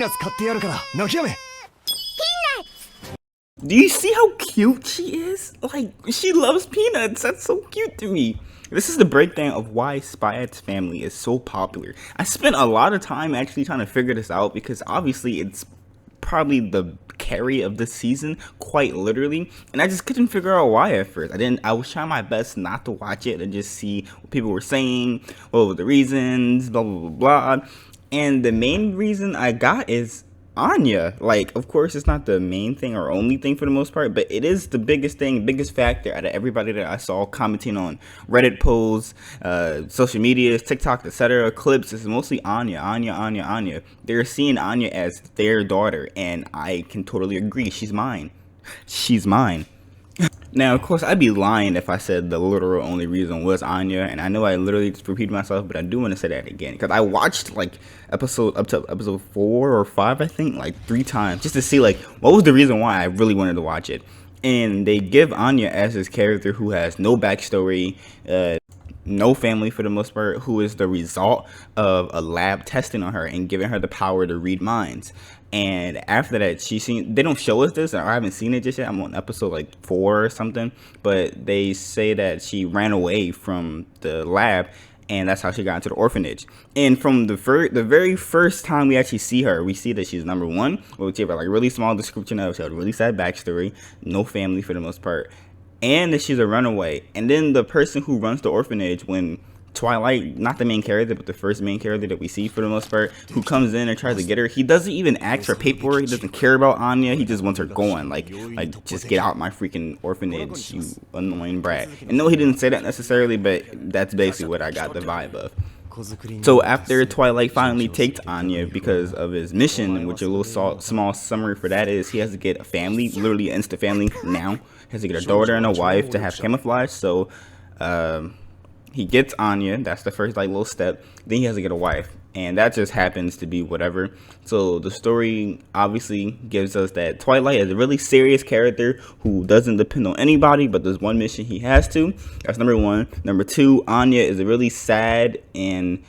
Do you see how cute she is? Like, she loves peanuts. That's so cute to me. This is the breakdown of why Spy X Family is so popular. I spent a lot of time actually trying to figure this out because obviously it's probably the carry of this season, quite literally, and I just couldn't figure out why at first. I was trying my best not to watch it and just see what people were saying, what were the reasons, blah blah blah blah. And the main reason I got is Anya. Like, of course, it's not the main thing or only thing for the most part, but it is the biggest thing, biggest factor out of everybody that I saw commenting on Reddit posts, social media, TikTok, etc. clips. It's mostly Anya. They're seeing Anya as their daughter, and I can totally agree. She's mine. She's mine. Now, of course, I'd be lying if I said the literal only reason was Anya, and I know I literally just repeated myself, but I do want to say that again, because I watched, like, up to episode 4 or 5, I think, like, 3 times, just to see, like, what was the reason why I really wanted to watch it. And they give Anya as this character who has no backstory, no family for the most part, who is the result of a lab testing on her and giving her the power to read minds. And after that, they don't show us this, or I haven't seen it just yet. I'm on episode like 4 or something, but they say that she ran away from the lab, and that's how she got into the orphanage. And from the very first time we actually see her, we see that she's number 1, which we have like a really small description of. She had a really sad backstory, no family for the most part, and that she's a runaway. And then the person who runs the orphanage, when Twilight, not the main character, but the first main character that we see for the most part, who comes in and tries to get her, he doesn't even ask for paperwork. He doesn't care about Anya. He just wants her going. Like just get out my freaking orphanage, you annoying brat. And no, he didn't say that necessarily, but that's basically what I got the vibe of. So after Twilight finally takes Anya because of his mission, which a little small summary for that is he has to get a family, literally an instant family now. He has to get a daughter and a wife to have camouflage. So he gets Anya. That's the first like little step. Then he has to get a wife, and that just happens to be whatever. So the story obviously gives us that Twilight is a really serious character who doesn't depend on anybody, but there's one mission he has to. That's number 1. Number 2, Anya is a really sad and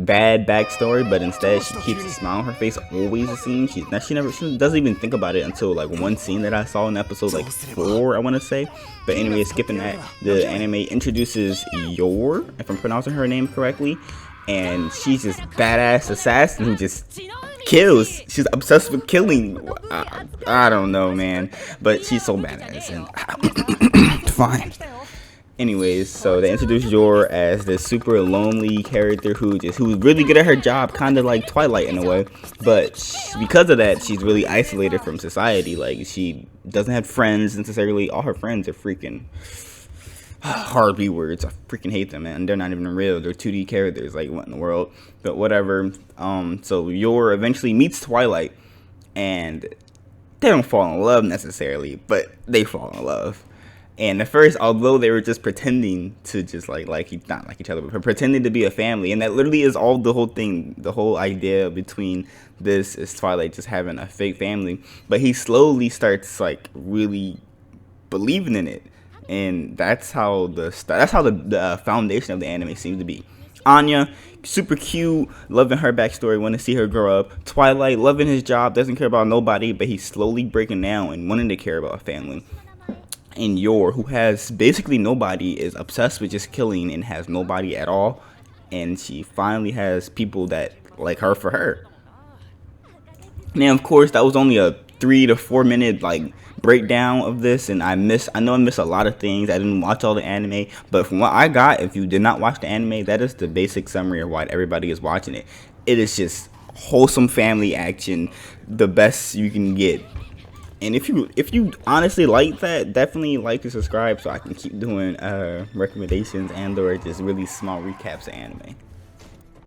bad backstory, but instead she keeps a smile on her face always. It seems she doesn't even think about it until like one scene that I saw in episode like 4, I want to say. But anyway, skipping that, the anime introduces Yor, if I'm pronouncing her name correctly, and she's this badass assassin who just kills. She's obsessed with killing. I don't know, man, but she's so badass and fine. Anyways, so they introduce Yor as this super lonely character who's really good at her job, kind of like Twilight in a way, but because of that, she's really isolated from society. Like, she doesn't have friends necessarily. All her friends are freaking hard B words. I freaking hate them, man. They're not even real. They're 2D characters. Like, what in the world? But whatever. So Yor eventually meets Twilight, and they don't fall in love necessarily, but they fall in love. And at first, although they were just pretending to just not like each other, but pretending to be a family, and that literally is all the whole thing. The whole idea between this is Twilight just having a fake family, but he slowly starts like really believing in it, and that's how the foundation of the anime seems to be. Anya, super cute, loving her backstory, want to see her grow up. Twilight, loving his job, doesn't care about nobody, but he's slowly breaking down and wanting to care about a family. And Yor, who has basically nobody, is obsessed with just killing and has nobody at all, and she finally has people that like her for her. Now, of course, that was only a 3 to 4 minute like breakdown of this, and I know I missed a lot of things. I didn't watch all the anime, but from what I got, if you did not watch the anime, that is the basic summary of why everybody is watching it. It is just wholesome family action, the best you can get. And if you honestly like that, definitely like and subscribe so I can keep doing recommendations and or just really small recaps of anime.